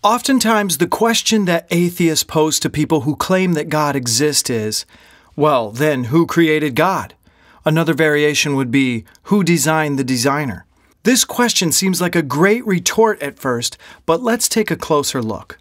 Oftentimes, the question that atheists pose to people who claim that God exists is, well, then who created God? Another variation would be, who designed the designer? This question seems like a great retort at first, but let's take a closer look.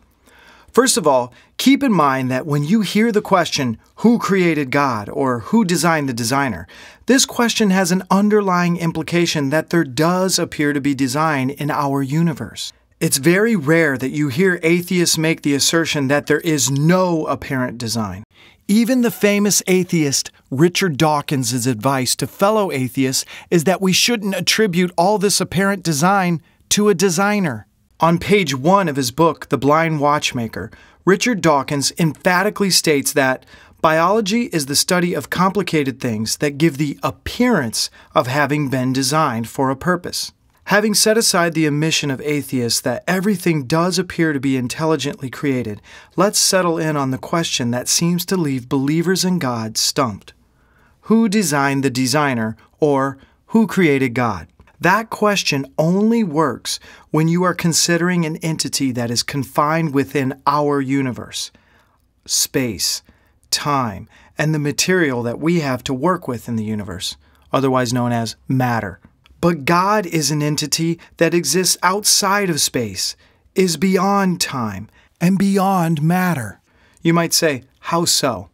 First of all, keep in mind that when you hear the question, who created God, or who designed the designer, this question has an underlying implication that there does appear to be design in our universe. It's very rare that you hear atheists make the assertion that there is no apparent design. Even the famous atheist Richard Dawkins' advice to fellow atheists is that we shouldn't attribute all this apparent design to a designer. On page 1 of his book, The Blind Watchmaker, Richard Dawkins emphatically states that biology is the study of complicated things that give the appearance of having been designed for a purpose. Having set aside the admission of atheists that everything does appear to be intelligently created, let's settle in on the question that seems to leave believers in God stumped. Who designed the designer, or who created God? That question only works when you are considering an entity that is confined within our universe, space, time, and the material that we have to work with in the universe, otherwise known as matter. But God is an entity that exists outside of space, is beyond time, and beyond matter. You might say, how so?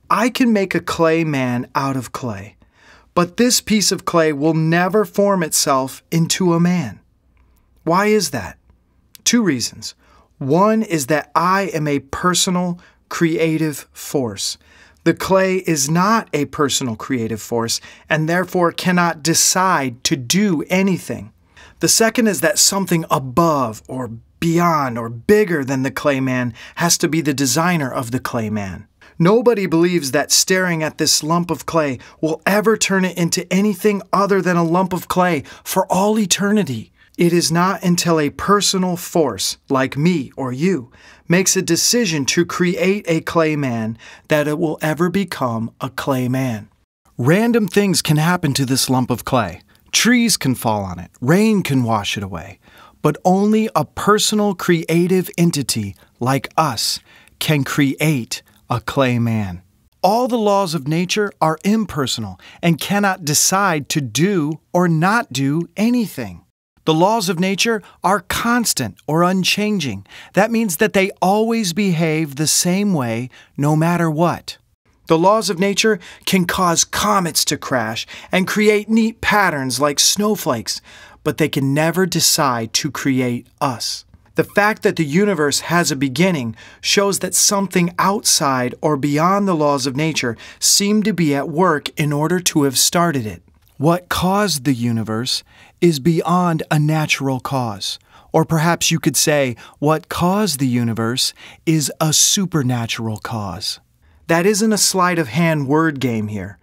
I can make a clay man out of clay, but this piece of clay will never form itself into a man. Why is that? 2 reasons. One is that I am a personal, creative force. The clay is not a personal creative force and therefore cannot decide to do anything. The second is that something above or beyond or bigger than the clay man has to be the designer of the clay man. Nobody believes that staring at this lump of clay will ever turn it into anything other than a lump of clay for all eternity. It is not until a personal force, like me or you, makes a decision to create a clay man that it will ever become a clay man. Random things can happen to this lump of clay. Trees can fall on it, rain can wash it away, but only a personal creative entity like us can create a clay man. All the laws of nature are impersonal and cannot decide to do or not do anything. The laws of nature are constant or unchanging. That means that they always behave the same way no matter what. The laws of nature can cause comets to crash and create neat patterns like snowflakes, but they can never decide to create us. The fact that the universe has a beginning shows that something outside or beyond the laws of nature seemed to be at work in order to have started it. What caused the universe is beyond a natural cause. Or perhaps you could say, what caused the universe is a supernatural cause. That isn't a sleight of hand word game here.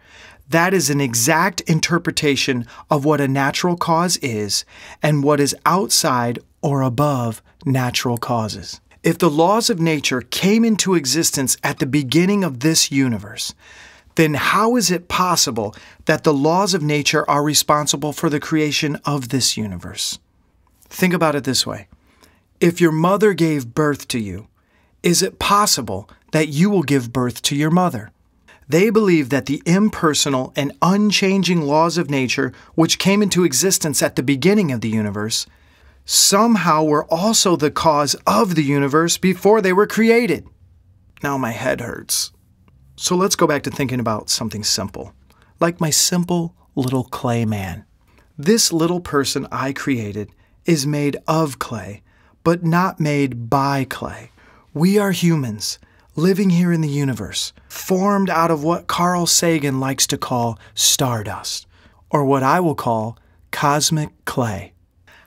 That is an exact interpretation of what a natural cause is and what is outside or above natural causes. If the laws of nature came into existence at the beginning of this universe, then how is it possible that the laws of nature are responsible for the creation of this universe? Think about it this way. If your mother gave birth to you, is it possible that you will give birth to your mother? They believe that the impersonal and unchanging laws of nature, which came into existence at the beginning of the universe, somehow were also the cause of the universe before they were created. Now my head hurts. So let's go back to thinking about something simple, like my simple little clay man. This little person I created is made of clay, but not made by clay. We are humans, living here in the universe, formed out of what Carl Sagan likes to call stardust, or what I will call cosmic clay.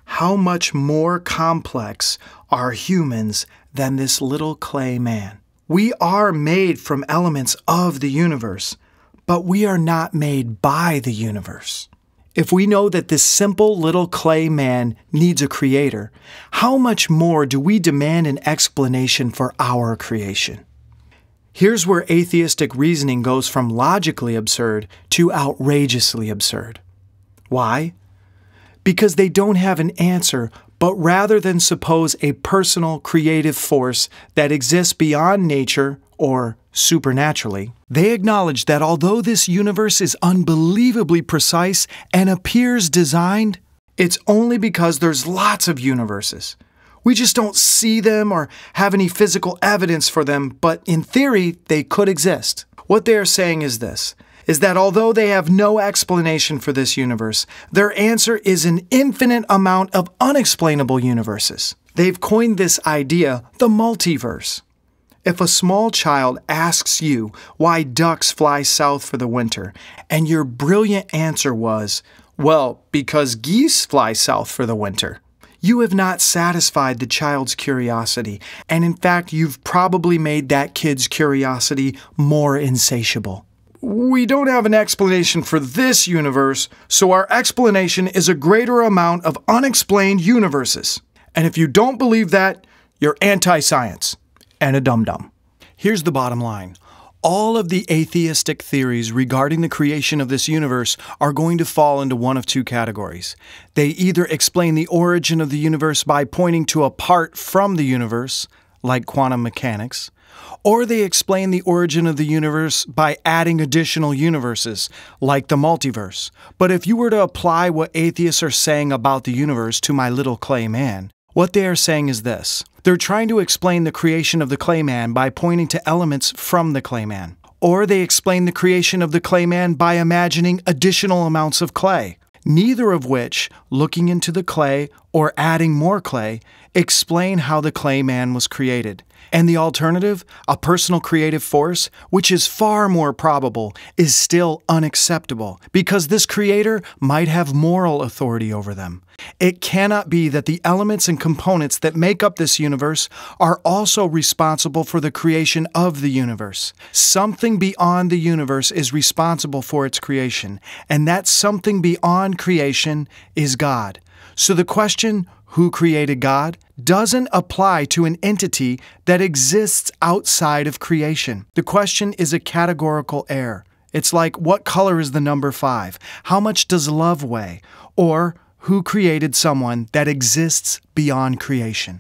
How much more complex are humans than this little clay man? We are made from elements of the universe, but we are not made by the universe. If we know that this simple little clay man needs a creator, how much more do we demand an explanation for our creation? Here's where atheistic reasoning goes from logically absurd to outrageously absurd. Why? Because they don't have an answer But rather than suppose a personal creative force that exists beyond nature or supernaturally, they acknowledge that although this universe is unbelievably precise and appears designed, it's only because there's lots of universes. We just don't see them or have any physical evidence for them, but in theory, they could exist. What they are saying is this, is that although they have no explanation for this universe, their answer is an infinite amount of unexplainable universes. They've coined this idea, the multiverse. If a small child asks you why ducks fly south for the winter, and your brilliant answer was, well, because geese fly south for the winter, you have not satisfied the child's curiosity, and in fact, you've probably made that kid's curiosity more insatiable. We don't have an explanation for this universe, so our explanation is a greater amount of unexplained universes. And if you don't believe that, you're anti-science and a dum-dum. Here's the bottom line. All of the atheistic theories regarding the creation of this universe are going to fall into one of two categories. They either explain the origin of the universe by pointing to a part from the universe, like quantum mechanics, or they explain the origin of the universe by adding additional universes, like the multiverse. But if you were to apply what atheists are saying about the universe to my little clay man, what they are saying is this. They're trying to explain the creation of the clay man by pointing to elements from the clay man. Or they explain the creation of the clay man by imagining additional amounts of clay. Neither of which, looking into the clay or adding more clay, explain how the clay man was created. And the alternative, a personal creative force, which is far more probable, is still unacceptable because this creator might have moral authority over them. It cannot be that the elements and components that make up this universe are also responsible for the creation of the universe. Something beyond the universe is responsible for its creation, and that something beyond creation is God. So the question, who created God, doesn't apply to an entity that exists outside of creation. The question is a categorical error. It's like, what color is the number 5? How much does love weigh? Or, who created someone that exists beyond creation?